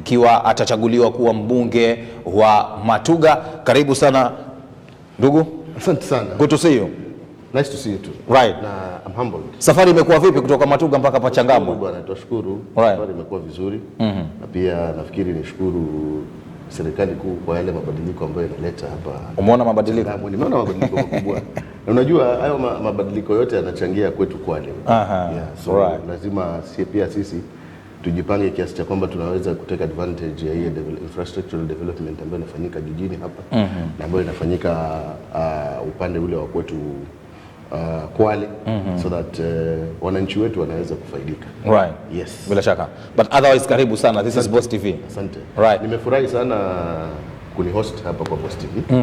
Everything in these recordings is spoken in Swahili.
ikiwa atachaguliwa kuwa mbunge wa Matuga. Karibu sana ndugu. Asante sana. Good to see you. Nice to see you too. Right. Na I'm humbled. Safari imekuwa vipi kutoka Matuga mpaka Pachangamwe? Bwana, tunashukuru. Right. Safari imekuwa vizuri. Na pia nafikiri nishukuru serikali kuu kwa yale mabadiliko ambayo inaleta hapa. Umeona mabadiliko? Nimeona mabadiliko makubwa. Na unajua hayo mabadiliko yote yanachangia kwetu Kwale. So lazima pia sisi tujipange kiasi cha kwamba tunaweza kuteka advantage ya hii infrastructural development ambayo inafanyika jijini hapa na ambayo inafanyika upande ule wa kwetu Kwale, so that wananchi wetu wanaweza kufaidika. Right. Yes. Bila shaka. But otherwise karibu sana. This is Boss TV. Asante. Right. Nimefurahi sana kunihost hapa kwa Boss TV.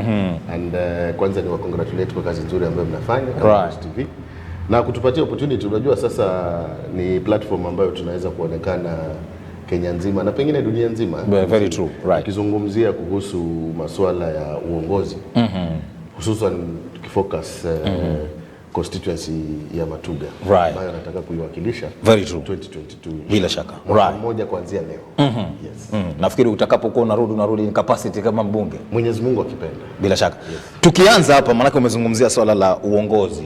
And kwanza ni wa congratulate kwa kazi nzuri ambayo mnafanya kwa Boss TV. Na kutupatia opportunity. Unajua sasa ni platform ambayo tunaweza kuonekana Kenya nzima na pengine dunia nzima. Very true. Right. Tukizungumzia kuhusu masuala ya uongozi. Hususan tukifocus constituency ya Matuga ambayo nataka kuiwakilisha. Very true. 2022. Bila shaka. Mmoja kuanzia leo. Yes. Nafikiri utakapokuwa unarudi in capacity kama mbunge. Mwenyezi Mungu akipenda. Bila shaka. Yes. Tukianza hapa maana umezungumzia swala la uongozi.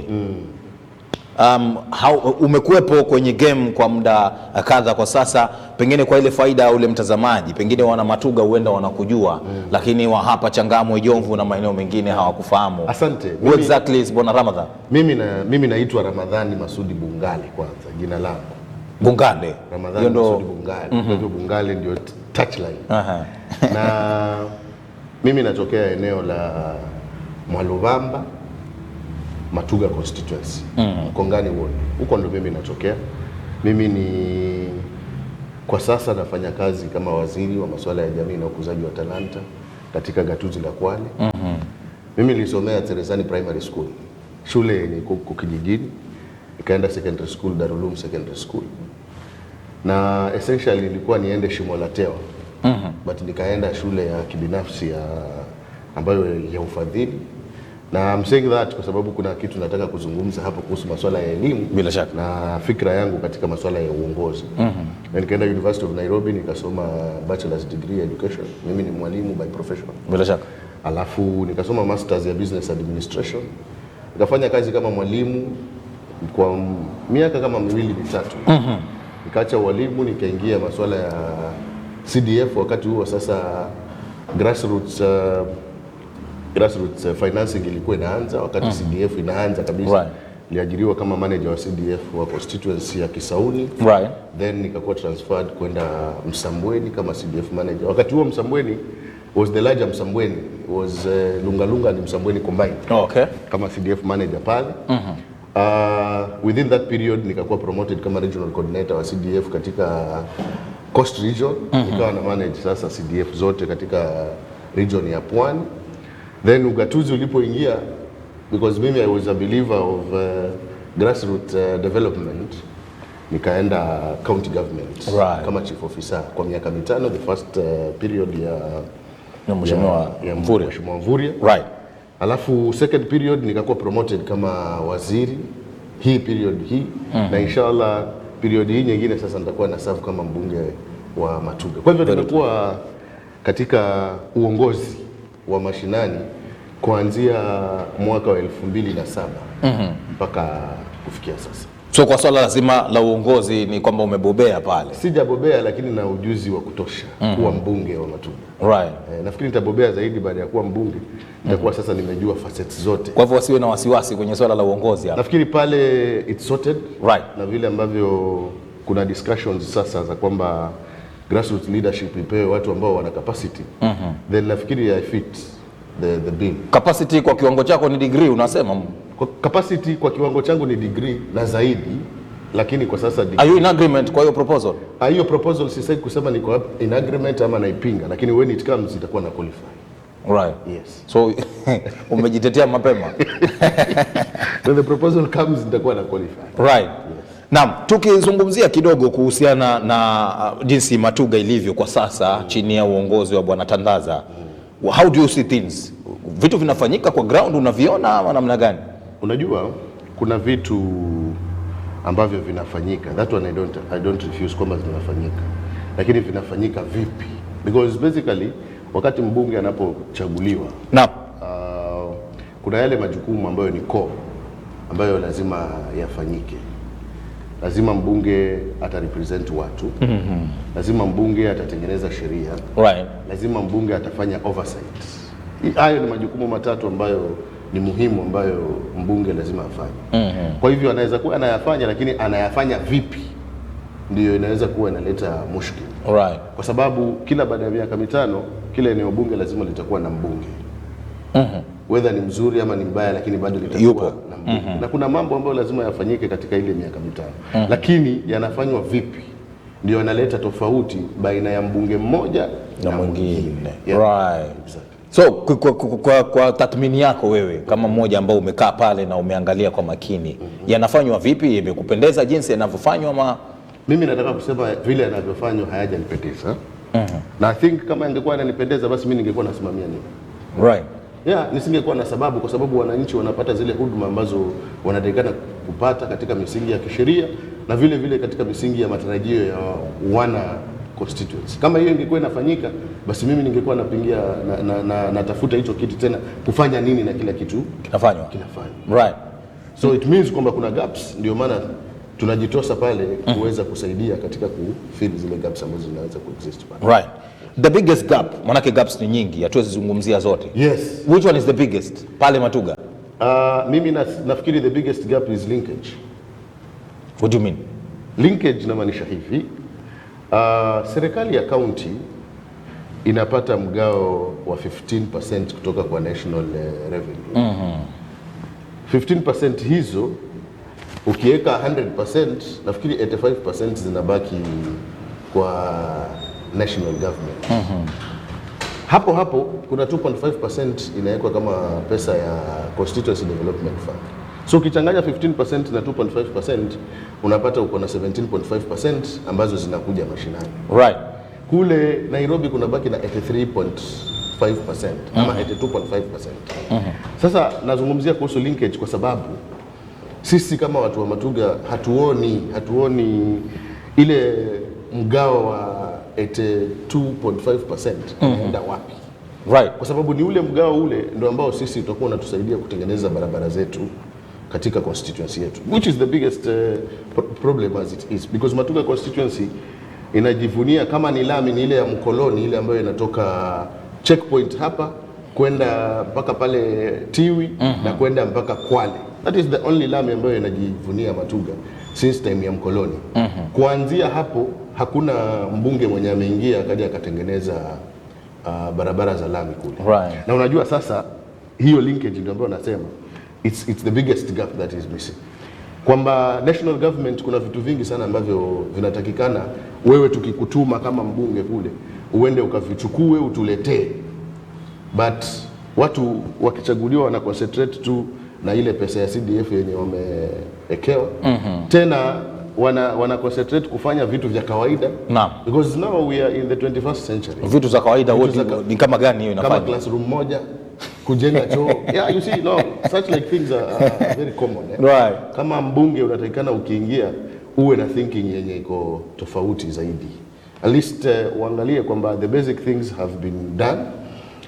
Umekuwepo kwenye game kwa muda kadha kwa sasa, pengine kwa ile faida ya ule mtazamaji, pengine wana Matuga huenda wanakujua, lakini wa hapa Changamwe, Jomvu na maeneo mengine hawakufahamu. Asante. Who exactly is Bwana Ramadhan? Mimi naitwa Ramadhan Masudi Bungale kwanza, jina langu. Bungale. Ramadhan Masudi Bungale. Kwa hivyo Bungale ndio touchline. Na mimi natokea eneo la Mwaluvamba, Matuga constituency. Kongani ward. Huko ndo mimi natokea. Mimi ni kwa sasa nafanya kazi kama waziri wa masuala ya jamii na ukuzaji wa talanta katika gatuzi la Kwale. Mimi nilisomea Teresani Primary School. Shule yenye iko kijijini. Nikaenda secondary school Darulum Secondary School. Na essentially ilikuwa niende Shimolatewa. But nikaenda shule ya kibinafsi ambayo ya ufadhili. Na I'm saying that kwa sababu kuna kitu nataka kuzungumza hapo kuhusu masuala ya elimu. Bila shaka. Na fikra yangu katika masuala ya uongozi. Na nikaenda University of Nairobi nikasoma bachelor's degree education. Mimi ni mwalimu by profession. Bila shaka. Alafu nikasoma masters ya business administration. Nikafanya kazi kama mwalimu kwa miaka kama 2-3. Nikaacha walimu nikaingia masuala ya CDF wakati huo sasa grassroots financing ilikuwa inaanza wakati CDF inaanza kabisa. Niliajiriwa kama manager wa CDF wa constituency ya Kisauni. Then nikakuwa transferred kwenda Msambweni kama CDF manager. Wakati huo Msambweni was the larger Msambweni, was Lungalunga ni Msambweni combined. Kama CDF manager pale. Within that period nikakuwa promoted kama regional coordinator wa CDF katika Coast region. Nikawa na manage sasa CDF zote katika region ya Pwani. Then ugatuzi ulipoingia, because mimi I was a believer of grassroots development, nikaenda county government kama chief officer kwa miaka 5, the first period ya Mweshimiwa Mvuria. Alafu second period nikakuwa promoted kama waziri hii period hii. Na inshallah period hii nyingine sasa nitakuwa na serve kama mbunge wa Matuga. Kwa hivyo nimekuwa katika uongozi wa mashinani kuanzia mwaka wa 2007 mpaka kufikia sasa. So kwa swala lazima la uongozi ni kwamba umebobea pale? Sijabobea, lakini na ujuzi wa kutosha kuwa mbunge wa Matuga. Nafikiri nitabobea zaidi baada ya kuwa mbunge. Nitakuwa sasa nimejua facets zote. Kwa hivyo wasiwe na wasiwasi kwenye swala la uongozi hapa. Nafikiri pale it's sorted. Na vile ambavyo kuna discussions sasa za kwamba grassroots leadership ipewe watu ambao wana capacity. Then nafikiri I fit the bill. Capacity kwa kiwango chako ni degree unasema? Capacity kwa kiwango changu ni degree na zaidi, lakini kwa sasa degree. Are you in agreement kwa hiyo proposal? Hiyo proposal sisai kusema niko in agreement ama naipinga, lakini when it comes itakuwa na qualify. Yes. So umejitetea mapema. When the proposal comes nitakuwa na qualify. Yes. Naam, tukizungumzia kidogo kuhusiana na jinsi Matuga ilivyo kwa sasa chini ya uongozi wa Bwana Tandaza. How do you see things? Vitu vinafanyika kwa ground unaviona ama namna gani? Unajua kuna vitu ambavyo vinafanyika. That one I don't refuse kwamba vinafanyika. Lakini vinafanyika vipi? Because basically wakati mbunge anapochaguliwa kuna yale majukumu ambayo ni core ambayo lazima yafanyike. Lazima mbunge atarepresent watu. Lazima mbunge atatengeneza sheria. Lazima mbunge atafanya oversight. Hayo ni majukumu matatu ambayo ni muhimu ambayo mbunge lazima afanye. Kwa hivyo anaweza kuwa anayafanya, lakini anayafanya vipi ndio inaweza kuwa inaleta mushkil. Kwa sababu kila baada ya miaka 5 kila eneo bunge lazima litakuwa na mbunge. Whether ni mzuri ama ni mbaya, lakini bado litakuwa na mbunge. Na kuna mambo ambayo lazima yafanyike katika ile miaka 5. Lakini yanafanywa vipi ndio yanaleta tofauti baina ya mbunge mmoja na mwingine. Exactly. So kwa tathmini yako wewe kama mmoja ambao umekaa pale na umeangalia kwa makini, yanafanywa vipi? Imekupendeza jinsi yanavyofanywa ama? Mimi nataka kusema vile yanavyofanywa hayajanipendeza. Na I think kama ingekuwa yananipendeza basi mimi ningekuwa nasimamia nini. Nisingekuwa na sababu, kwa sababu wananchi wanapata zile huduma ambazo wanatakikana kupata katika misingi ya kisheria na vile vile katika misingi ya matarajio ya wana constituency. Kama hiyo ingekuwa inafanyika basi mimi ningekuwa napingia natafuta hicho kiti tena kufanya nini na kila kitu kinafanywa. So it means kwamba kuna gaps, ndio maana tunajitosa pale kuweza kusaidia katika kufill zile gaps ambazo zinaweza kuexist pale. The biggest gap, manake gaps ni nyingi, hatuwezi zungumzia zote. Which one is the biggest pale Matuga? Mimi nafikiri the biggest gap is linkage. What do you mean? Linkage namaanisha hivi, serikali ya county inapata mgao wa 15% kutoka kwa national revenue. 15% hizo ukiweka 100%, nafikiri 85% zinabaki kwa national government. Hapo kuna 2.5% inawekwa kama pesa ya constituency development fund. So ukichanganya 15% na 2.5% unapata uko na 17.5% ambazo zinakuja mashinani. Kule Nairobi kuna baki na 83.5% ama 82.5%. Sasa nazungumzia kuhusu linkage kwa sababu sisi kama watu wa Matuga hatuoni ile mgao wa 82.5% unaenda wapi. Kwa sababu ni ule mgao ule ndio ambao sisi tutakuwa unatusaidia kutengeneza barabara zetu katika constituency yetu, which is the biggest problem as it is, because Matuga constituency inajivunia kama ni lami ni ile ya mkoloni, ile ambayo inatoka checkpoint hapa kwenda mpaka pale Tiwi na kwenda mpaka Kwale. That is the only lami ambayo inajivunia Matuga since time ya mkoloni. Kuanzia hapo hakuna mbunge mwenye ameingia akaja akatengeneza barabara za lami kule. Na unajua sasa hiyo linkage ndio ambayo nasema it's the biggest gap that is missing. Kwamba national government kuna vitu vingi sana ambavyo vinatakikana wewe tukikutuma kama mbunge kule uende ukavichukue utuletee, but watu wakichaguliwa wana concentrate tu na ile pesa ya CDF yenye wameekewa. Tena wana concentrate kufanya vitu vya kawaida. Because now we are in the 21st century. Vitu za kawaida ni kama gani hiyo inafanya? Kama classroom moja, kujenga choo. You see, no, such like things are very common. Kama mbunge unatakikana ukiingia uwe na thinking yenye iko tofauti zaidi. At least uangalie kwamba the basic things have been done,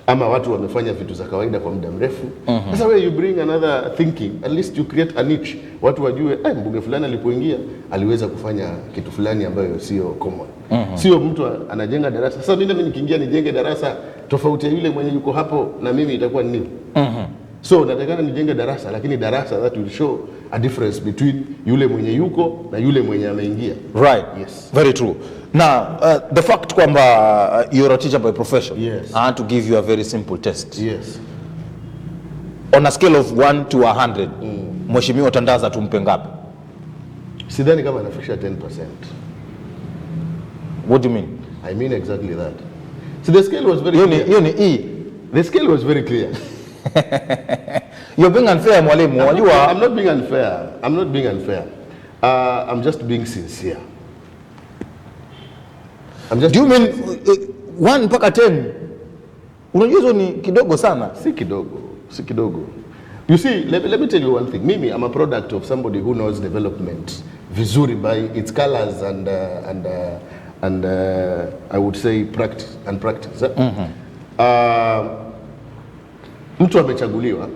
ama watu wamefanya vitu za kawaida kwa muda mrefu. Sasa wewe you bring another thinking, at least you create a niche. Watu wajue mbunge fulani alipoingia aliweza kufanya kitu fulani ambayo sio common. Sio mtu anajenga darasa. Sasa mimi nikiingia nijenge darasa tofauti ya yule mwenye yuko hapo na mimi itakuwa nini? So natakana nijenge darasa, lakini darasa that will show a difference between yule mwenye yuko na yule mwenye ameingia. Yes. Very true. Now, the fact kwamba you're a teacher by profession, I want to give you a very simple test. On a scale of 1 to 100, Mweshimiwa Tandaza tumpe ngapi? Sidhani kama anafikisha 10%. What do you mean? I mean exactly that. So the scale was very clear. Hiyo ni E. The scale was very clear. You're being unfair, mwalimu. I'm not being unfair. I'm just being sincere. Do you mean 1 mpaka 10? Unajua hizo ni kidogo sana. Si kidogo. You see, let me tell you one thing. Mimi, I'm a product of somebody who knows development vizuri by its colors and I would say practice. Mtu amechaguliwa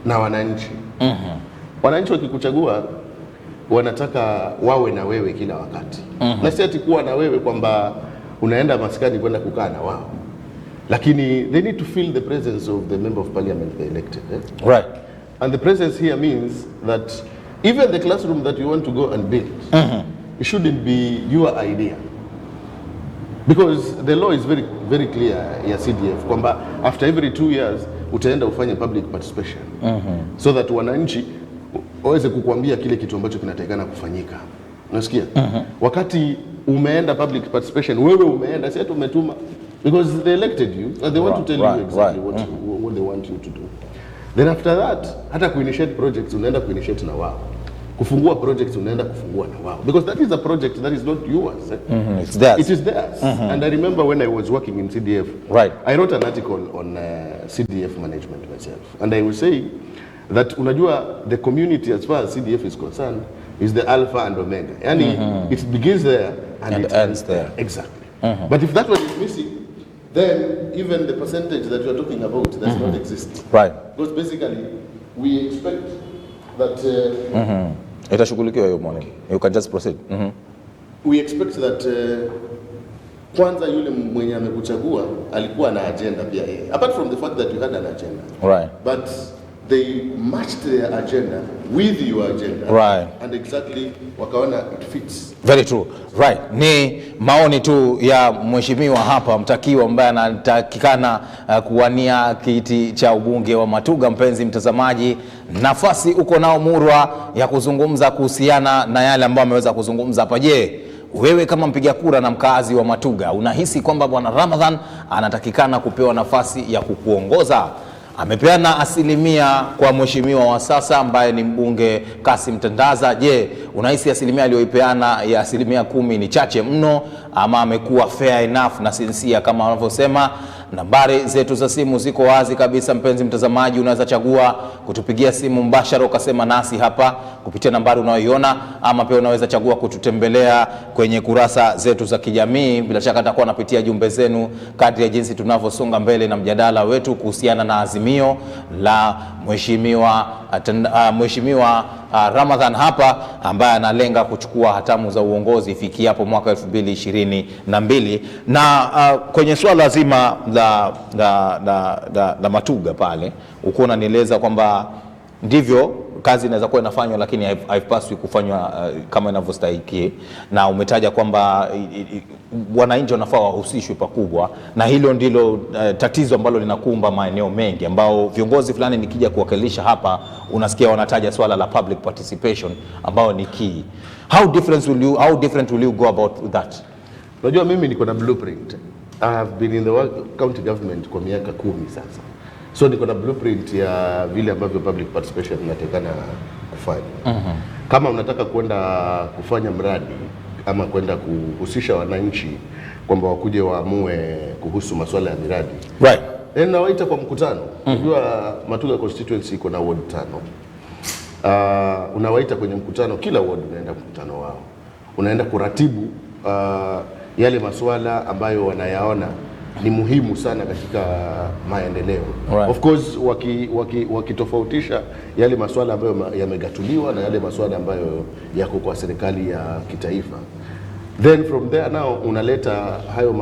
na wananchi. Wananchi wakikuchagua wanataka wawe na wewe kila wakati. Na si ati kuwa na wewe kwamba unaenda maskani kwenda kukaa na wao, lakini they need to feel the presence of the member of parliament they elected. Right. And the presence here means that even the classroom that you want to go and build, it shouldn't be your idea. Because the law is very, very clear ya CDF kwamba after every 2 years utaenda ufanye public participation, so that wananchi waweze kukuambia kile kitu ambacho kinatakikana kufanyika. Unasikia? Wakati umeenda public participation, wewe umeenda, si ati umetuma, because they elected you and they want to tell you exactly what they want you to do. Then after that, hata kuinitiate projects unaenda kuinitiate na wao. Kufungua projects unaenda kufungua na wao, because that is a project that is not yours. It's theirs. It is theirs. And I remember when I was working in CDF, I wrote an article on CDF management myself, and I was saying that unajua the community as far as CDF is concerned is the alpha and omega. Yani it begins there and it ends there. Exactly. But if that one is missing, then even the percentage that you are talking about does not exist. Right. Because basically we expect that itashughulikiwa hiyo morning. You can just proceed. We expect that kwanza yule mwenye amekuchagua alikuwa na agenda pia yeye. Apart from the fact that you had an agenda. Right. But they matched their agenda with your agenda. Right. And exactly wakaona it fits. Very true. Right. Ni maoni tu ya mheshimiwa hapa mtakiwa ambaye anatakikana kuwania kiti cha ubunge wa Matuga. Mpenzi mtazamaji, nafasi uko nao murwa ya kuzungumza kuhusiana na yale ambayo ameweza kuzungumza hapa. Je, wewe kama mpiga kura na mkaazi wa Matuga unahisi kwamba bwana Ramadhan anatakikana kupewa nafasi ya kukuongoza? Amepeana asilimia kwa mheshimiwa wa sasa ambaye ni mbunge Kassim Tandaza. Je, unahisi asilimia aliyoipeana ya asilimia 10 ni chache mno ama amekuwa fair enough na sincere kama wanavyosema? Nambari zetu za simu ziko wazi kabisa, mpenzi mtazamaji, unaweza chagua kutupigia simu mbashara ukasema nasi hapa kupitia nambari unayoiona, ama pia unaweza chagua kututembelea kwenye kurasa zetu za kijamii. Bila shaka nitakuwa napitia jumbe zenu kadri ya jinsi tunavyosonga mbele na mjadala wetu kuhusiana na azimio la Mheshimiwa Ramadhan hapa ambaye analenga kuchukua hatamu za uongozi ifikia hapo mwaka 2022. Na kwenye swala zima la Matuga pale uko unanieleza kwamba ndivyo kazi inaweza kuwa inafanywa, lakini haipaswi kufanywa kama inavyostahili, na umetaja kwamba wananchi wanafaa wahusishwe pakubwa, na hilo ndilo tatizo ambalo linakumba maeneo mengi ambao viongozi fulani nikija kuwakilisha hapa unasikia wanataja swala la public participation ambao ni key. How different will you go about that? Unajua mimi niko na blueprint. I have been in the county government kwa miaka 10 sasa. So niko na blueprint ya vile ambavyo public participation inatakana kufanya. Kama unataka kwenda kufanya mradi ama kwenda kuhusisha wananchi kwamba wakuje waamue kuhusu masuala ya miradi. Right. Nawaita kwa mkutano. Unajua Matuga constituency iko na ward 5. Unawaita kwenye mkutano, kila ward unaenda mkutano wao. Unaenda kuratibu yale masuala ambayo wanayaona ni muhimu sana katika maendeleo. Right. Of course wakitofautisha yale masuala ambayo yamegatuliwa na yale masuala ambayo yako kwa serikali ya kitaifa. Then from there now unaleta hayo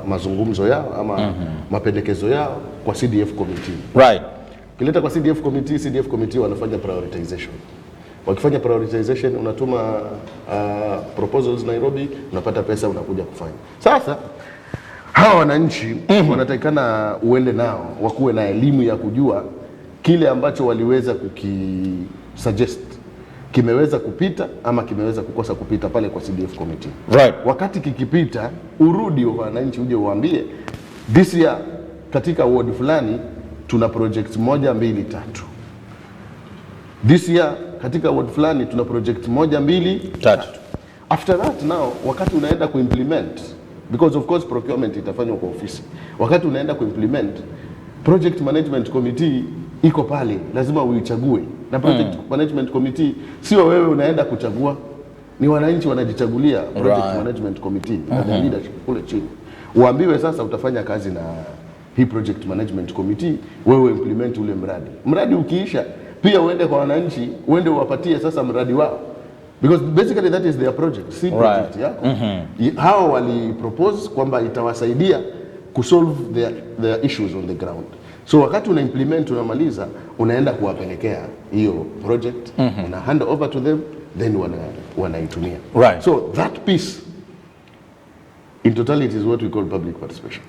mazungumzo yao ama mapendekezo yao kwa CDF committee. Right. Kileta kwa CDF committee wanafanya prioritization. Wakifanya prioritization unatuma proposals Nairobi, unapata pesa, unakuja kufanya. Sasa hawa wananchi wanatakikana uende nao wakuwe na elimu ya kujua kile ambacho waliweza kukisuggest kimeweza kupita ama kimeweza kukosa kupita pale kwa CDF committee. Right. Wakati kikipita urudi wananchi uje uambie this year katika ward fulani tuna project 1, 2, 3. This year katika ward fulani tuna project 1, 2, 3. After that now wakati unaenda kuimplement, because of course procurement itafanywa kwa ofisi. Wakati unaenda kuimplement, project management committee iko pale, lazima uichague. Na project management committee sio wewe unaenda kuchagua. ni wananchi wanajichagulia project management committee na the leadership kule chini. Uambiwe sasa utafanya kazi na hii project management committee, wewe implement ule mradi. Mradi ukiisha pia uende kwa wananchi, uende uwapatie sasa mradi wao. Because basically that is their project, si project yako. Hao wali propose kwamba itawasaidia kusolve their issues on the ground. So wakati una implement, unamaliza, unaenda kuwapelekea hiyo project, una hand over to them, then wanaitumia. So that piece in totality is what we call public participation.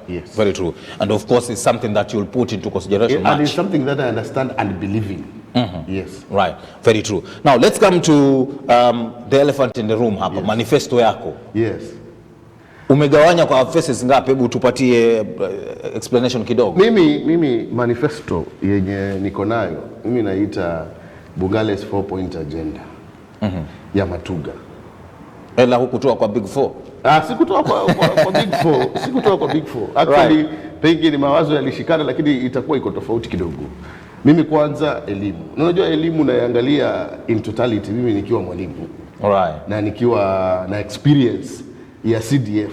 Yes. Very true. And of course it's something that you'll put into consideration. And it's something that I understand and believe in. Yes. Very true. Now let's come to the elephant in the room hapa. Manifesto yako. Yes. Umegawanya kwa phases ngapi? Hebu tupatie explanation kidogo. Mimi manifesto yenye niko nayo, mimi naita Bungale's 4-point agenda ya Matuga. Ela hukutoa kwa Big 4? Sikutoa kwa Big 4. Sikutoa kwa Big 4. Actually, pengine mawazo yalishikana, lakini itakuwa iko tofauti kidogo. Mimi kwanza elimu. Unajua elimu naiangalia in totality, mimi nikiwa mwalimu. Na nikiwa na experience ya CDF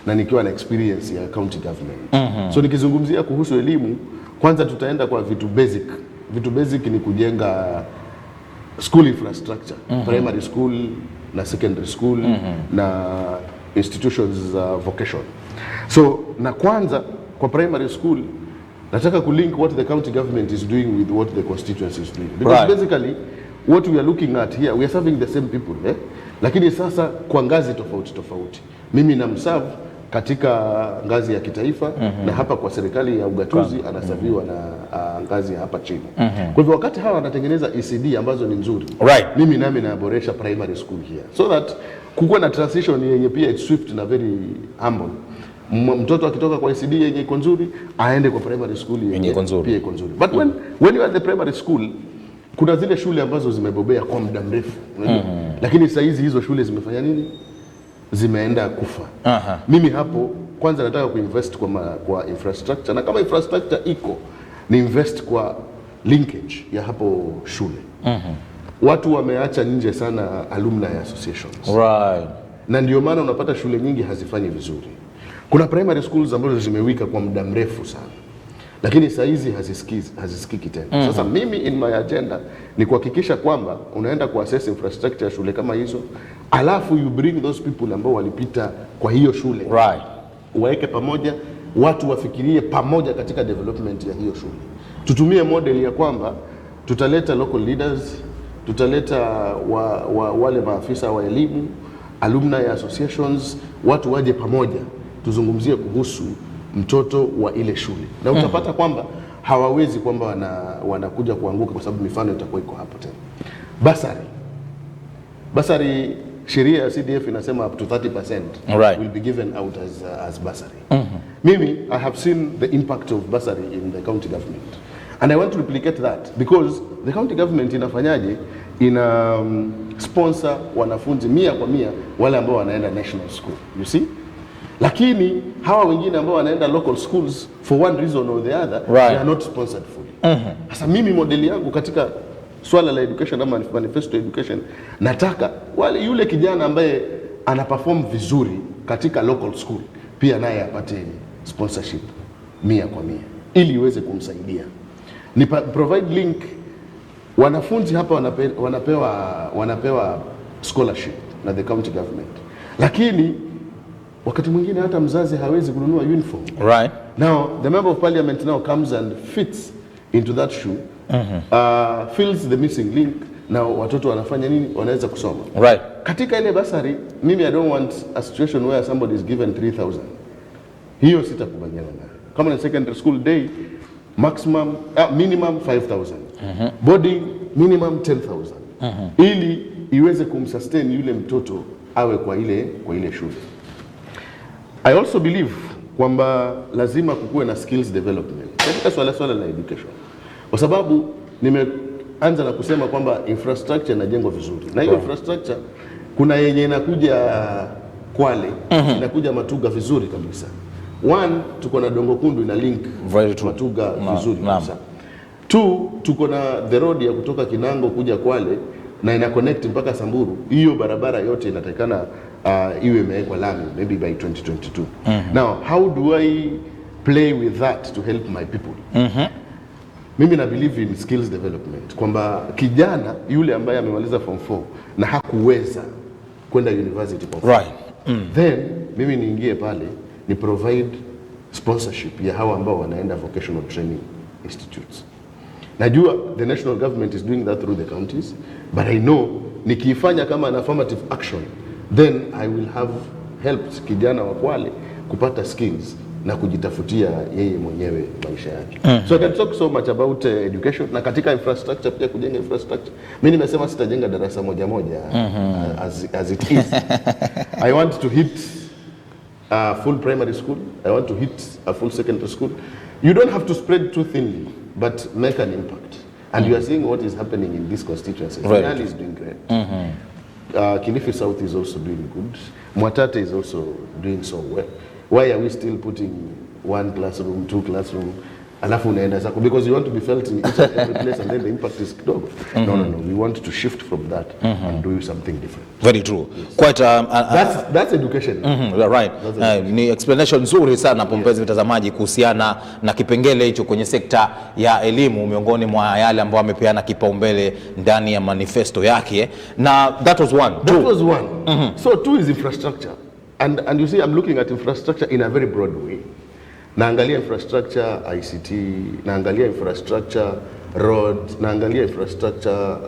na nikiwa na experience ya county government. So nikizungumzia kuhusu elimu, kwanza tutaenda kwa vitu basic. Vitu basic ni kujenga school infrastructure, primary school na secondary school na institutions vocation. So na kwanza kwa primary school nataka kulink what the county government is doing with what the constituency is doing. Because basically what we are looking at here, we are serving the same people, lakini sasa kwa ngazi tofauti. Mimi namserve katika ngazi ya kitaifa na hapa kwa serikali ya ugatuzi anasaviwa na ngazi ya hapa chini. Kwa hivyo wakati hawa wanatengeneza ECD ambazo ni nzuri, mimi nami naboresha primary school here so that kukuwa na transition yenye pia it's swift na very humble. Mtoto akitoka kwa ECD yenye iko nzuri aende kwa primary school yenye pia iko nzuri. But when you are at the primary school, kuna zile shule ambazo zimebobea kwa muda mrefu, lakini sasa hizo shule zimefanya nini? Zimeenda kufa. Mimi hapo kwanza nataka kuinvest kwa infrastructure, na kama infrastructure iko ni invest kwa linkage ya hapo shule. Watu wameacha nje sana alumni associations. Na ndio maana unapata shule nyingi hazifanyi vizuri. Kuna primary schools ambazo zimewika kwa muda mrefu sana, lakini saa hizi hazisikiki tena. Sasa mimi in my agenda ni kuhakikisha kwamba unaenda kuassess infrastructure ya shule kama hizo, alafu you bring those people ambao walipita kwa hiyo shule, waeke pamoja, watu wafikirie pamoja katika development ya hiyo shule. Tutumie model ya kwamba tutaleta local leaders, tutaleta wale maafisa wa elimu, alumni associations, watu waje pamoja tuzungumzie kuhusu mtoto wa ile shule. Na utapata kwamba hawawezi kwamba wanakuja kuanguka, kwa sababu mifano itakuwa iko hapo tena. Basari sheria ya CDF inasema up to 30% will be given out as bursary. Mimi I have seen the impact of bursary in the county government and I want to replicate that, because the county government inafanyaje? Ina sponsor wanafunzi 100% wale ambao wanaenda national school, you see. Lakini hawa wengine ambao wanaenda local schools for one reason or the other, they are not sponsored fully. Sasa mimi modeli yangu katika swala la education ama manifesto education, nataka yule kijana ambaye ana perform vizuri katika local school pia naye apate sponsorship 100% ili iweze kumsaidia. Ni provide link, wanafunzi hapa wanapewa scholarship na the county government, lakini wakati mwingine hata mzazi hawezi kununua uniform. Now the member of parliament now comes and fits into that shoe, fills the missing link, na watoto wanafanya nini? Wanaweza kusoma. Katika ile basari, mimi I don't want a situation where somebody is given 3,000. Hiyo sitakubaliana nayo. Kama ni secondary school day, minimum 5,000. Boarding minimum 10,000. Ili iweze kumsustain yule mtoto awe kwa ile shule. I also believe kwamba lazima kukuwe na skills development katika swala la education, kwa sababu nimeanza na kusema kwamba infrastructure inajengwa vizuri, na hiyo infrastructure kuna yenye inakuja Kwale, inakuja Matuga vizuri kabisa. One, tuko na Dongo Kundu ina link Matuga vizuri kabisa. Two, tuko na the road ya kutoka Kinango kuja Kwale na ina connect mpaka Samburu, hiyo barabara yote inatakikana iwe imewekwa lami maybe by 2022. Now how do I play with that to help my people? Mimi na believe in skills development, kwamba kijana yule ambaye amemaliza form 4 na hakuweza kwenda university kwa right. Then mimi niingie pale ni provide sponsorship ya hawa ambao wanaenda vocational training institutes. Najua the national government is doing that through the counties, but I know nikiifanya kama an affirmative action, then I will have helped kijana wa Kwale kupata skills na kujitafutia yeye mwenyewe maisha yake. So I can talk so much about education, na katika infrastructure pia, kujenga infrastructure. Mimi nimesema sitajenga darasa moja as it is. I want to hit a full primary school. I want to hit a full secondary school. You don't have to spread too thinly, but make an impact. And you are seeing what is happening in this constituency. Right. is doing great. Kilifi South is also doing good. Mwatate is also doing so well. Why are we still putting 1 classroom, 2 classroom, alafu unaenda zako? Because you want to be felt in each and every place and then the impact is kidogo. No. We want to shift from that and do something different. Very true. Yes. Quite that's education. Right. Ni explanation nzuri sana mpenzi mtazamaji kuhusiana na kipengele hicho kwenye sekta ya elimu, miongoni mwa yale ambayo amepeana kipaumbele ndani ya manifesto yake. Na that was one. That was one. So 2 is infrastructure. And you see, I'm looking at infrastructure in a very broad way. Naangalia infrastructure ICT, naangalia infrastructure road, naangalia infrastructure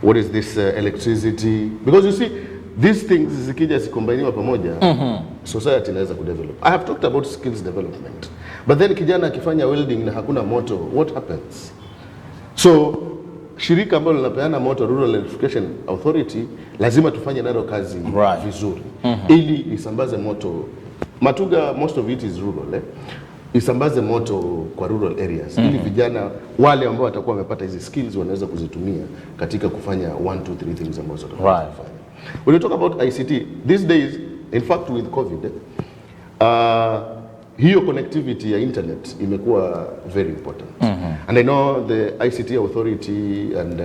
what is this electricity, because you see these things zikija zikombiniwa pamoja, society inaweza kudevelop. I have talked about skills development, but then kijana akifanya welding na hakuna moto, what happens? So shirika ambalo linapeana moto, Rural Electrification Authority, lazima tufanye nalo kazi vizuri ili isambaze moto. Matuga, most of it is rural, isambaze moto kwa rural areas ili vijana wale ambao watakuwa wamepata hizi skills wanaweza kuzitumia katika kufanya 1, 2, 3 things ambazo watafanya. When you talk about ICT these days, in fact with COVID, hiyo connectivity ya internet imekuwa very important. And I know the ICT authority and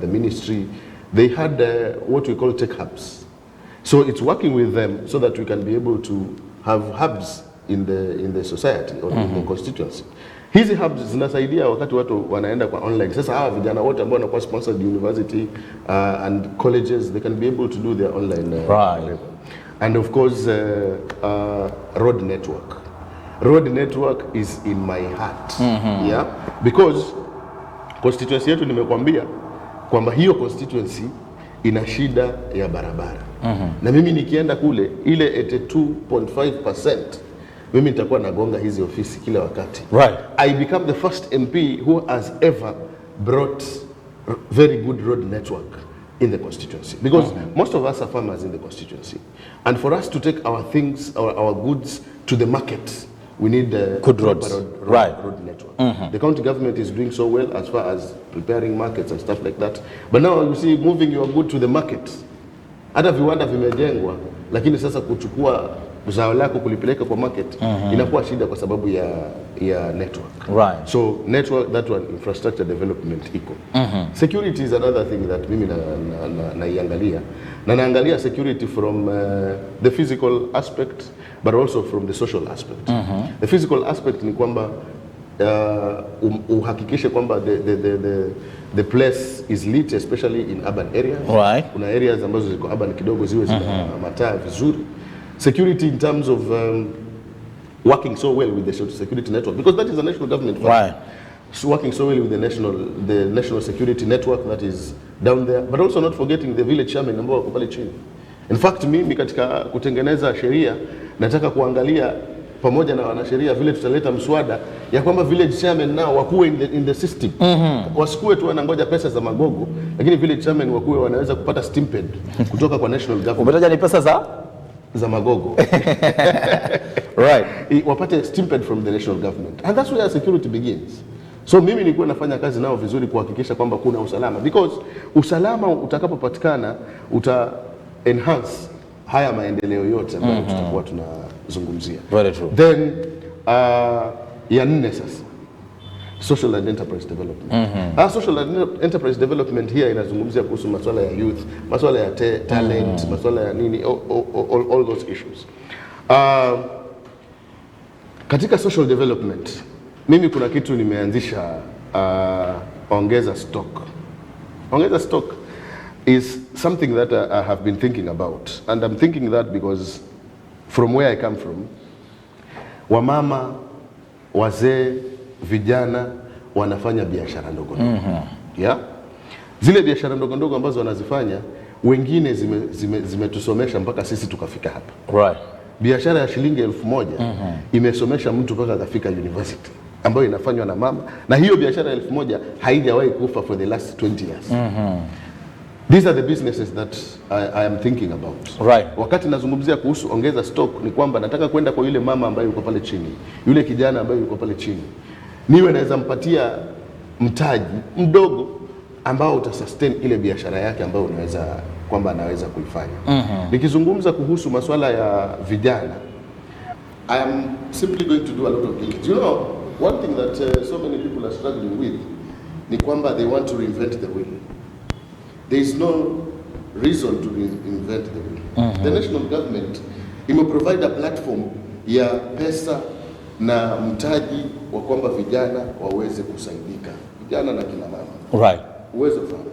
the ministry, they had what we call tech hubs. So it's working with them so that we can be able to have hubs in the society or in the constituency. Hizi hubs zinasaidia wakati watu wanaenda kwa online. Sasa hawa vijana wote ambao wanakuwa sponsored university and colleges, they can be able to do their online and of course road network. Road network is in my heart. Yeah, because constituency yetu nimekwambia kwamba hiyo constituency ina shida ya barabara. Na mimi nikienda kule ile 82.5%, mimi nitakuwa nagonga hizi ofisi kila wakati. I become the first MP who has ever brought very good road network in the constituency, because most of us are farmers in the constituency, and for us to take our things, our goods to the market, we need good road network. The county government is doing so well as far as preparing markets and stuff like that, but now you see moving your good to the market. Hata viwanda vimejengwa, lakini sasa kuchukua zao lako kulipeleka kwa market inakuwa shida kwa sababu ya network. So network, that one, infrastructure development iko. Security is another thing that mimi naiangalia. Na naangalia security from the physical aspect but also from the social aspect. The physical aspect ni kwamba uhakikishe kwamba the place is lit, especially in urban areas. Kuna areas ambazo ziko urban kidogo ziwe zina mataa vizuri. Security in terms of working so well with the security network, because that is a national government function. So working so well with the national security network that is down there, but also not forgetting the village chairman ambao wako pale chini. In fact, mimi katika kutengeneza sheria nataka kuangalia pamoja na wanasheria vile tutaleta mswada ya kwamba village chairman nao wakuwe in the system. Wasikuwe tu wanangoja pesa za magogo, lakini village chairman wakuwe wanaweza kupata stipend kutoka kwa national government. Umetaja ni pesa za magogo. Wapate stipend from the national government, and that's where security begins. So mimi nilikuwa nafanya kazi nao vizuri kuhakikisha kwamba kuna usalama, because usalama utakapopatikana uta enhance haya maendeleo yote ambayo tutakuwa tunazungumzia. Very true. Then ya nne sasa, social and enterprise development. Social and enterprise development here inazungumzia kuhusu masuala ya youth, masuala ya talent, masuala ya nini, all those issues. Katika social development, mimi kuna kitu nimeanzisha, ongeza stock. Ongeza stock is something that I have been thinking about, and I'm thinking that because from where I come from, wamama, wazee, vijana wanafanya biashara ndogo ndogo. Yeah? Zile biashara ndogo ndogo ambazo wanazifanya, wengine zimetusomesha mpaka sisi tukafika hapa. Right. Biashara ya shilingi 1000 imesomesha mtu mpaka akafika university, ambayo inafanywa na mama, na hiyo biashara ya 1000 haijawahi kufa for the last 20 years. These are the businesses that I am thinking about. Right. Wakati nazungumzia kuhusu ongeza stock, ni kwamba nataka kwenda kwa yule mama ambaye yuko pale chini, yule kijana ambaye yuko pale chini, niwe naweza mpatia mtaji mdogo ambao utasustain ile biashara yake ambayo unaweza kwamba anaweza kuifanya. Nikizungumza kuhusu masuala ya vijana, I am simply going to do a lot of things. You know, one thing that so many people are struggling with ni kwamba they want to reinvent the wheel. There is no reason to reinvent the wheel. The national government provide a platform ya pesa na mtaji wa kwamba vijana waweze kusaidika, vijana na kina mama. Right. Uwezo fund,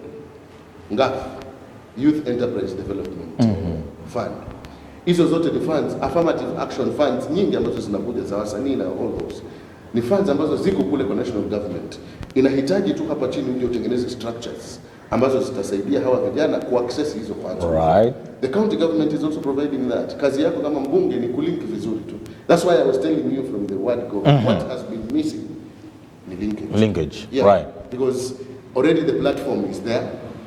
ngapi, youth enterprise development fund. Hizo zote ni funds, affirmative action funds nyingi ambazo zinakuja za wasanii na all those. Ni funds ambazo ziko kule kwa national government. Inahitaji tu hapa chini uje utengeneze structures ambazo zitasaidia hawa vijana ku access hizo funds. Right. The county government is also providing that. Kazi yako kama mbunge ni kulink vizuri tu. That's why I was telling you from the word go, what has been missing ni linkage. Linkage, yeah, right. Because already the platform is there.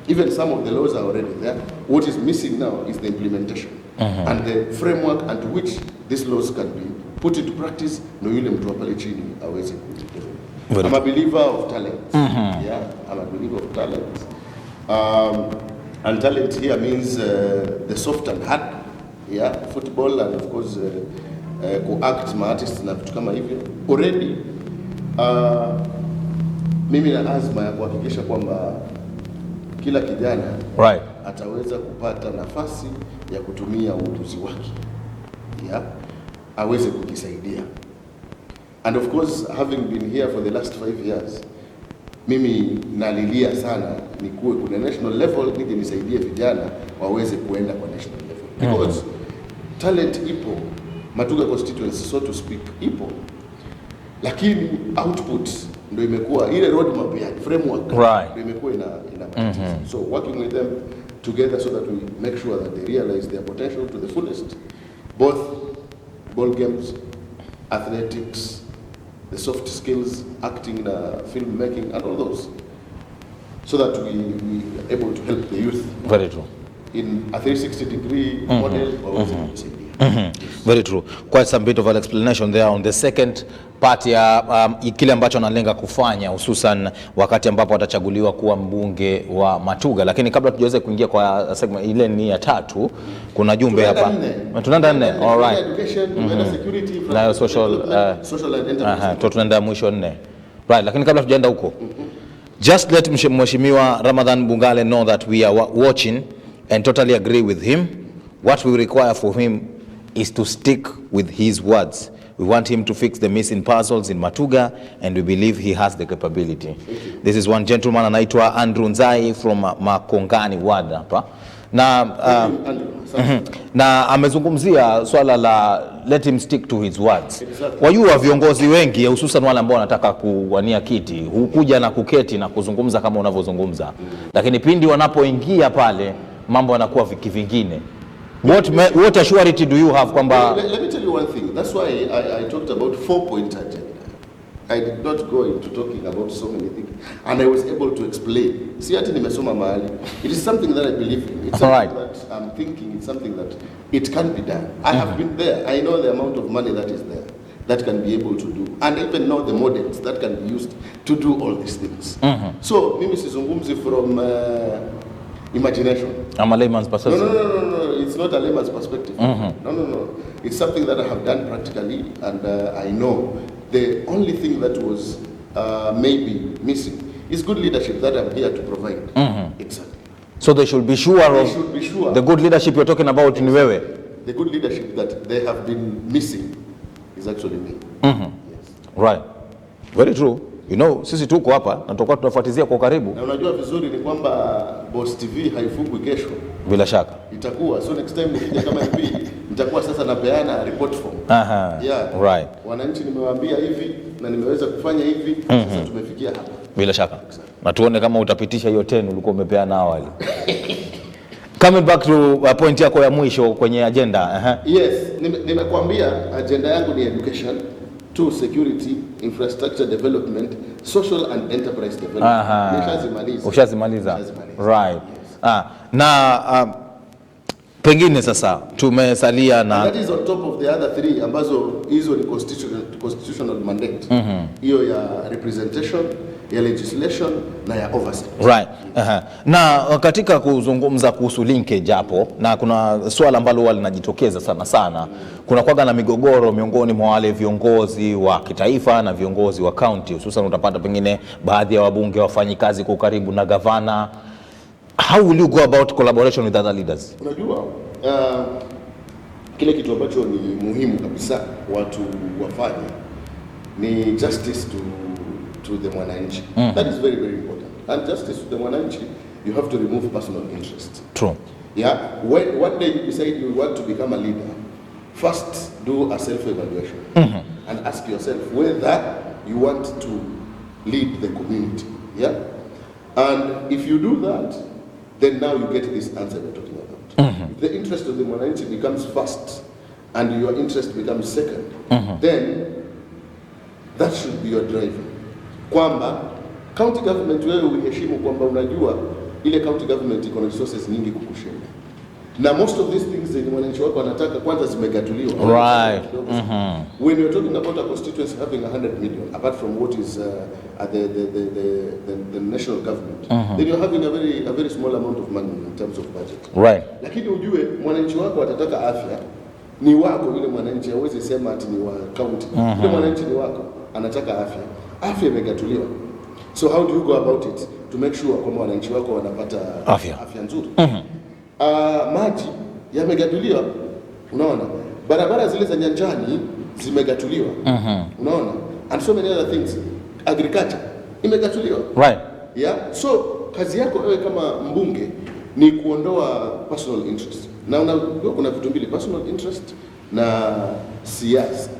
Even some of the laws are already there. What is missing now is the implementation and the framework under which these laws can be put into practice. No yule mtu pale chini aweze kutekeleza. I'm a believer of talent. Yeah, I'm a believer of talent. And talent here means the soft and hard. Yeah, football and of course co-act ma artists na vitu kama hivyo. Already mimi na azma ya kuhakikisha kwamba kila kijana ataweza kupata nafasi ya kutumia ujuzi wake, yeah, aweze kujisaidia. And of course, having been here for the last 5 years, mimi nalilia sana nikuwe kuna national level, nije nisaidie vijana waweze kuenda kwa national level. Because talent ipo, Matuga constituency so to speak ipo, lakini output ndio imekuwa ile roadmap ya framework ndio imekuwa ina so working with them together so that we make sure that they realize their potential to the fullest, both ball games, athletics, the soft skills, acting, filmmaking and all those, so that we are able to help the youth. Very true. In a 360-degree model. Very true. Quite some bit of an explanation there on the second part ya kile ambacho analenga kufanya hususan wakati ambapo atachaguliwa kuwa mbunge wa Matuga. Lakini kabla tujaweze kuingia kwa segment ile ni ya tatu, kuna jumbe hapa. Tunaenda nne. All right. Education, security, na social and enterprise. Tunaenda mwisho nne. Right, lakini kabla tujaenda huko, just let Mweshimiwa Ramadhan Bungale know that we are watching and totally agree with him. What we require for him is to stick with his words. We want him to fix the missing puzzles in Matuga, and we believe he has the capability. This is one gentleman anaitwa Andrew Nzai from Makongani ward hapa. Na amezungumzia swala la let him stick to his words. Exactly. Wajua viongozi wengi hususan wale ambao wanataka kuwania kiti hukuja na kuketi na kuzungumza kama unavyozungumza. Lakini pindi wanapoingia pale mambo yanakuwa vingine. What assurity do you have kwamba? Let me tell you one thing. That's why I talked about 4-point agenda. I did not go into talking about so many things, and I was able to explain. Si ati nimesoma mahali. It is something that I believe in. It's something that I'm thinking. It's something that it can be done. I have been there. I know the amount of money that is there that can be able to do, and even know the models that can be used to do all these things. So mimi sizungumzi from imagination. I'm a layman's perspective. No. It's not a layman's perspective. No. It's something that I have done practically, and I know the only thing that was maybe missing is good leadership that I'm here to provide. Exactly. So they should be sure the good leadership you're talking about in wewe. The good leadership that they have been missing is actually me. Yes. Right. Very true. You know, sisi tuko hapa na tutakuwa tunafuatizia kwa karibu. Na unajua vizuri ni kwamba Boss TV haifungwi kesho. Bila shaka. Itakuwa. So next time nikija kama MP, nitakuwa sasa napeana report form. Yeah. Right. Wananchi nimewaambia hivi na nimeweza kufanya hivi, sasa tumefikia hapa. Bila shaka. Na tuone kama utapitisha hiyo 10 ulikuwa umepeana awali. Coming back to point yako ya mwisho kwenye agenda. Yes, nimekuambia agenda yangu ni education, to security, infrastructure development, social and enterprise development. Ushazimaliza. Right. Yes. Na pengine sasa tumesalia na that is on top of the other 3 ambazo hizo ni constitutional mandate. Hiyo ya representation, ya legislation na ya oversight. Right. Na katika kuzungumza kuhusu linkage hapo, na kuna swala ambalo huwa linajitokeza sana kuna kwaga na migogoro miongoni mwa wale viongozi wa kitaifa na viongozi wa county, hususan utapata pengine baadhi ya wabunge wafanyi kazi kwa karibu na gavana. How will you go about collaboration with other leaders? Unajua kile kitu ambacho ni muhimu kabisa watu wafanye ni justice to the mwananchi. That is very, very important. And justice to the mwananchi, you have to remove personal interest. True. Yeah. When one day you decide you want to become a leader, first do a self-evaluation and ask yourself whether you want to lead the community. Yeah. And if you do that, then now you get this answer we're talking about. If the interest of the mwananchi becomes first and your interest becomes second, then that should be your driver. Kwamba county government wewe uheshimu kwamba unajua ile county government iko na resources nyingi kukushinda. Na most of these things zenye mwananchi wako anataka kwanza zimegatuliwa. Right. When you're talking about a constituency having 100 million, apart from what is the national government, then you're having a very small amount of money in terms of budget. Right. Lakini ujue mwananchi wako atataka afya, ni wako yule mwananchi, hawezi sema ati ni wa county. Yule mwananchi ni wako, anataka afya. Afya imegatuliwa. So how do you go about it to make sure kwamba wananchi wako wanapata afya nzuri? Maji yamegatuliwa, unaona. Barabara zile za nyanjani zimegatuliwa, unaona. And so many other things. Agriculture imegatuliwa. Right. Yeah. So kazi yako wewe kama mbunge ni kuondoa personal interest. Na kuna vitu mbili, personal interest na siasa.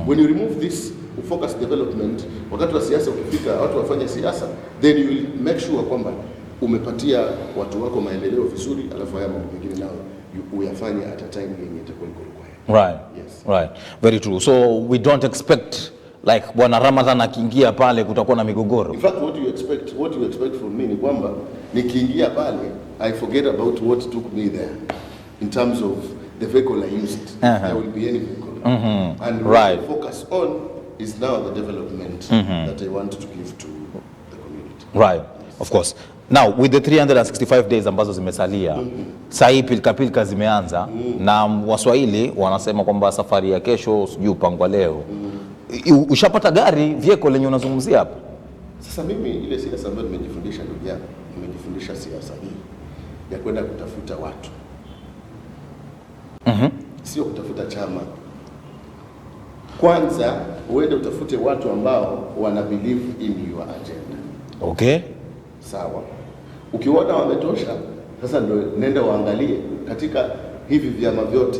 When you remove this focus development, wakati wa siasa ukifika, watu wafanye siasa, then you will make sure kwamba umepatia watu wako maendeleo vizuri, alafu haya mambo mengine nao uyafanye at a time yenye itakuwa iko required. Right. Yes. Right. Very true. So we don't expect like Bwana Ramadhan akiingia pale kutakuwa na migogoro. In fact, what you expect from me ni kwamba nikiingia pale I forget about what took me there in terms of the vehicle I used. There will be any vehicle. And what I focus on is now the development that I want to give to the community. Right. Yes. Of course. Now with the 365 days ambazo zimesalia, saa hii pilika zimeanza na Waswahili wanasema kwamba safari ya kesho sijui upangwa leo. Ushapata gari vehicle lenye unazungumzia hapa? Sasa mimi ile siasa ambayo nimejifundisha ndugu yangu, nimejifundisha siasa hii ya kwenda kutafuta watu. Sio kutafuta chama. Kwanza uende utafute watu ambao wana believe in your agenda. Okay. Sawa. Ukiona wametosha, sasa ndio nenda waangalie katika hivi vyama vyote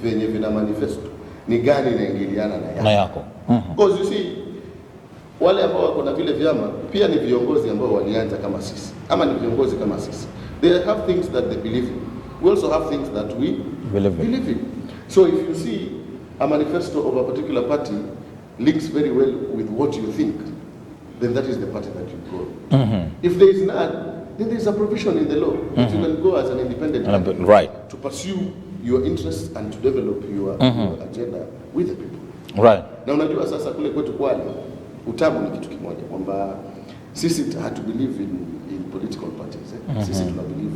vyenye vina manifesto ni gani inaingiliana na yako. Because you see, wale ambao wako na vile vyama pia ni viongozi ambao walianza kama sisi, ama ni viongozi kama sisi. They have things that they believe in. We also have things that we believe in. So if you see a manifesto of a particular party links very well with what you think, then that is the party that you go. If there is none, then there is a provision in the law that you can go as an independent party to pursue your interests and to develop your agenda with the people. Right. Na unajua sasa kule kwetu Kwale utamu ni kitu kimoja kwamba sisi hatu believe in political parties. Sisi tuna believe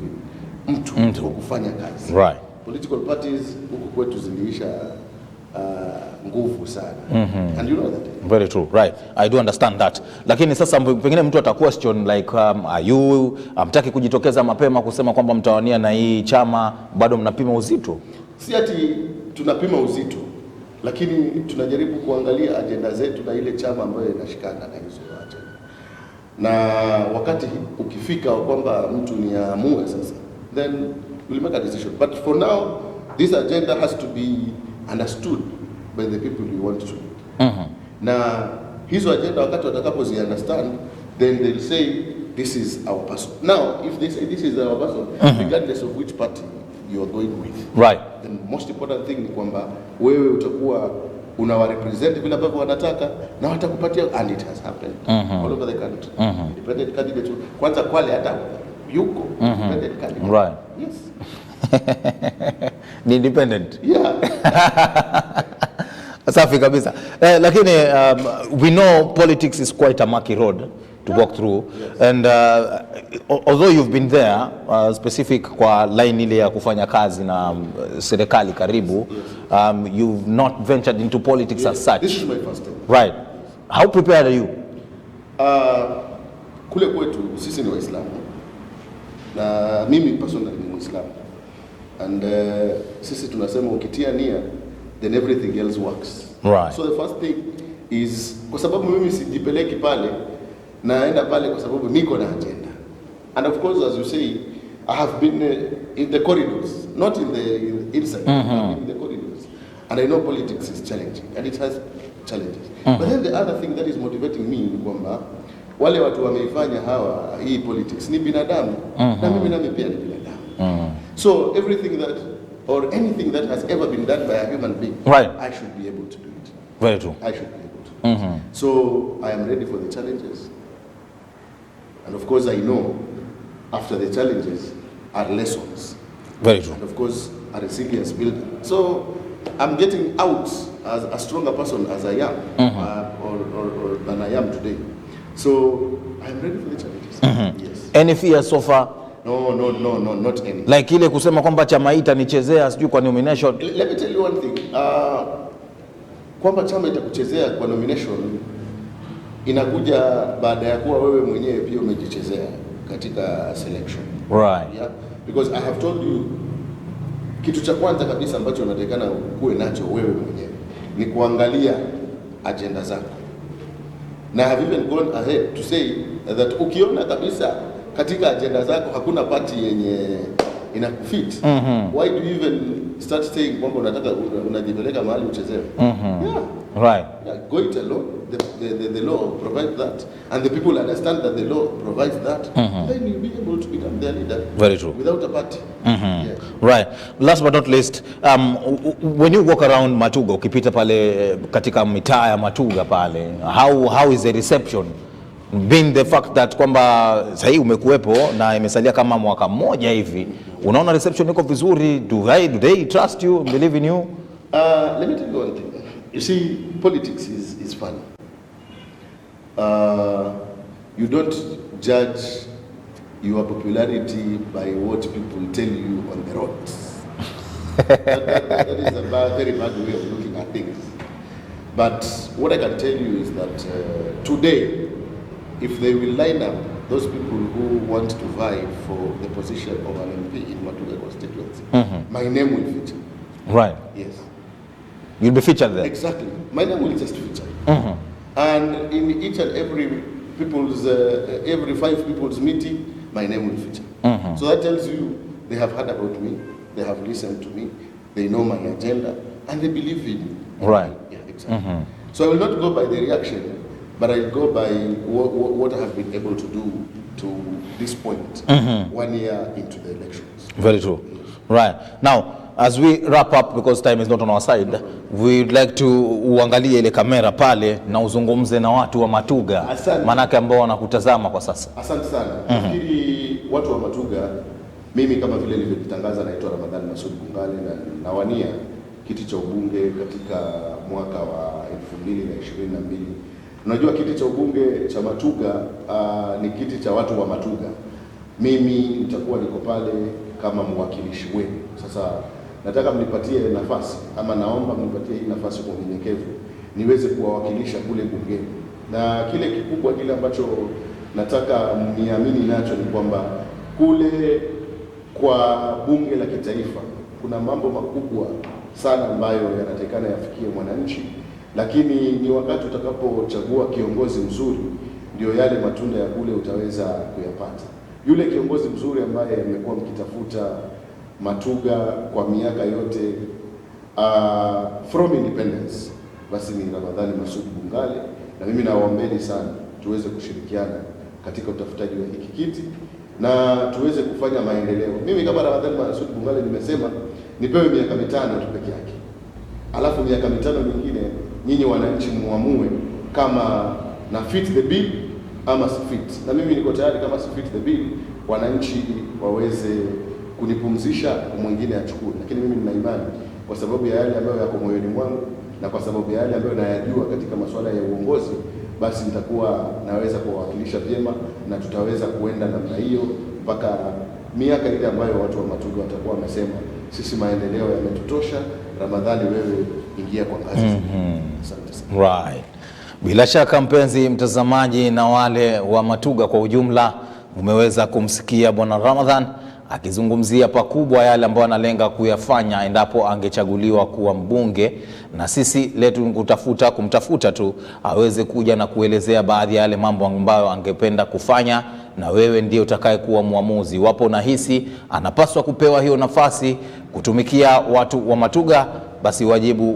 in mtu wa kufanya kazi. Right. Political parties huku kwetu ziliisha nguvu sana. And you know that. Very true, right. I do understand that. Lakini sasa pengine mtu ata question like are you amtaki kujitokeza mapema kusema kwamba mtawania na hii chama, bado mnapima uzito? Si ati tunapima uzito, lakini tunajaribu kuangalia ajenda zetu na ile chama ambayo inashikana na hizo ajenda. Na wakati ukifika kwamba mtu ni aamue sasa, then we'll make a decision. But for now, this agenda has to be understood by the people we want to lead. Na hizo agenda wakati watakapozi understand, then they'll say this is our person. Now, if they say this is our person, regardless of which party you are going with, right, the most important thing ni kwamba wewe utakuwa unawarepresent vile ambavyo wanataka na watakupatia, and it has happened all over the country. Independent candidate kwanza Kwale hata yuko independent candidate. Right. Yes. Ni independent. Yeah. Safi kabisa. Lakini we know politics is quite a murky road to walk through. Yes. And although you've been there specific kwa line ile ya kufanya kazi na serikali karibu, you've not ventured into politics as such. This is my first time. Right. How prepared are you? Kule kwetu sisi ni Waislamu na mimi personally ni Muislamu, and sisi tunasema ukitia nia then everything else works. Right. So the first thing is, kwa sababu mimi sijipeleki pale, naenda pale kwa sababu niko na agenda. And of course, as you say, I have been in the corridors, not in the inside, in the corridors. And I know politics is challenging, and it has challenges. But then the other thing that is motivating me ni kwamba wale watu wameifanya hawa hii politics ni binadamu, na mimi nami pia ni binadamu. So everything that or anything that has ever been done by a human being, right, I should be able to do it. Very true. I should be able to do it. So I am ready for the challenges. And of course I know after the challenges are lessons. Very true. And of course a resilience building. So I'm getting out as a stronger person as I am, or than I am today. So I'm ready for the challenges. Yes. Any fear so far? No, not any. Like ile kusema kwamba chama itanichezea sijui kwa nomination. Let me tell you one thing. Kwamba chama itakuchezea kwa nomination inakuja baada ya kuwa wewe mwenyewe pia umejichezea katika selection. Right. Yeah? Because I have told you, kitu cha kwanza kabisa ambacho unatakana kuwe nacho wewe mwenyewe ni kuangalia agenda zako. Na I have even gone ahead to say that ukiona kabisa katika agenda zako hakuna party yenye inakufit, why do you even start saying kwamba unataka unajipeleka mahali uchezewe? Yeah. Right. Yeah, go it alone. The law provides that, and the people understand that the law provides that. Then you'll be able to become their leader. Very true. Without a party. Yeah. Right. Last but not least, when you walk around Matuga, ukipita pale katika mitaa ya Matuga pale, how is the reception? Being the fact that kwamba sasa umekuepo na imesalia kama mwaka mmoja hivi, unaona reception iko vizuri? Do they trust you, believe in you? Let me tell you one thing. You see, politics is fun. You don't judge your popularity by what people tell you on the roads. that is a very bad way of looking at things. But what I can tell you is that today, if they will line up those people who want to vie for the position of an MP in Matuga constituency, my name will feature. Right. Yes. You'll be featured there. Exactly. My name will just feature. And in each and every every 5 people's meeting, my name will feature. So that tells you they have heard about me, they have listened to me, they know my agenda, and they believe in me. Right. Yeah, exactly. So I will not go by the reaction, but I go by what I have been able to do to this point, 1 year into the elections. Very true. Yes. Right. Now, as we wrap up, because time is not on our side, we'd like to uangalie ile kamera pale na uzungumze na watu wa Matuga, manake ambao wanakutazama kwa sasa. Asante sana. Nafikiri watu wa Matuga, mimi kama vile nilivyotangaza, naitwa Ramadhan Bungale na nawania kiti cha ubunge katika mwaka wa 2022. Unajua kiti cha ubunge cha Matuga ni kiti cha watu wa Matuga. Mimi nitakuwa niko pale kama mwakilishi wenu. Sasa nataka mnipatie nafasi, ama naomba mnipatie hii nafasi kwa unyenyekevu niweze kuwawakilisha kule bungeni. Na kile kikubwa kile ambacho nataka mniamini nacho ni kwamba kule kwa bunge la kitaifa kuna mambo makubwa sana ambayo yanatakikana yafikie mwananchi, lakini ni wakati utakapochagua kiongozi mzuri ndio yale matunda ya kule utaweza kuyapata. Yule kiongozi mzuri ambaye mmekuwa mkitafuta Matuga kwa miaka yote from independence, basi ni Ramadhan Bungale, na mimi nawaombeni sana tuweze kushirikiana katika utafutaji wa hiki kiti na tuweze kufanya maendeleo. Mimi kama Ramadhan Bungale nimesema nipewe miaka 5 tu peke yake, alafu miaka 5 mingine nyinyi wananchi muamue kama na fit the bill ama si fit. Na mimi niko tayari kama si fit the bill, wananchi waweze kunipumzisha, mwingine achukue, lakini mimi nina imani kwa sababu ya yale ambayo yako moyoni mwangu na kwa sababu ya yale ambayo nayajua katika masuala ya uongozi, basi nitakuwa naweza kuwakilisha vyema na tutaweza kuenda namna hiyo mpaka miaka ile ambayo watu wa Matuga watakuwa wamesema sisi maendeleo yametutosha, Ramadhani wewe ingia kwa kazi. Asante sana. Right. Bila shaka mpenzi mtazamaji na wale wa Matuga kwa ujumla, umeweza kumsikia Bwana Ramadhan akizungumzia pakubwa yale ambayo analenga kuyafanya endapo angechaguliwa kuwa mbunge, na sisi letu kumtafuta tu aweze kuja na kuelezea baadhi ya yale mambo ambayo angependa kufanya, na wewe ndio utakaye kuwa muamuzi. Wapo unahisi anapaswa kupewa hiyo nafasi kutumikia watu wa Matuga, basi wajibu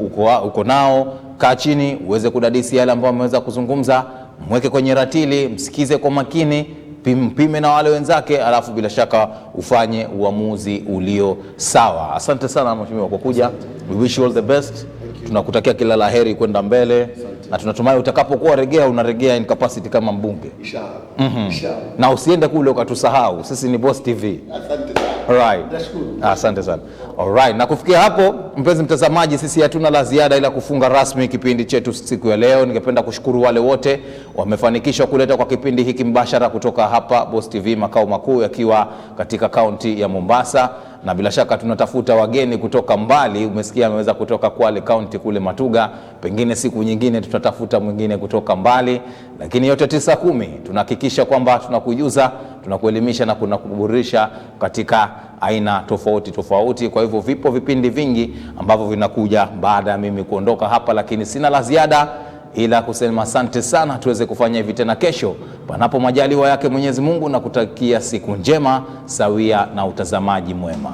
uko nao. Kaa chini uweze kudadisi yale ambayo ameweza kuzungumza, mweke kwenye ratili, msikize kwa makini, mpime na wale wenzake, alafu bila shaka ufanye uamuzi ulio sawa. Asante sana mheshimiwa kwa kuja. We wish you all the best. Tunakutakia kila laheri kwenda mbele. Na tunatumai utakapokuwa unaregea in capacity kama mbunge. Inshallah. Na usiende kule ukatusahau. Sisi ni Boss TV. Asante sana. Alright. Asante sana. Alright. Na kufikia hapo mpenzi mtazamaji, sisi hatuna la ziada ila kufunga rasmi kipindi chetu siku ya leo. Ningependa kushukuru wale wote wamefanikishwa kuleta kwa kipindi hiki mbashara kutoka hapa Boss TV makao makuu yakiwa katika kaunti ya Mombasa, na bila shaka tunatafuta wageni kutoka mbali. Umesikia ameweza kutoka Kwale County kule Matuga, pengine siku nyingine tutatafuta mwingine kutoka mbali, lakini yote 9-10 tunahakikisha kwamba tunakujuza, tunakuelimisha na kunakuburudisha katika aina tofauti. Kwa hivyo vipo vipindi vingi ambavyo vinakuja baada ya mimi kuondoka hapa, lakini sina la ziada ila kusema asante sana. Tuweze kufanya hivi tena kesho panapo majaliwa yake Mwenyezi Mungu, na kutakia siku njema sawia na utazamaji mwema.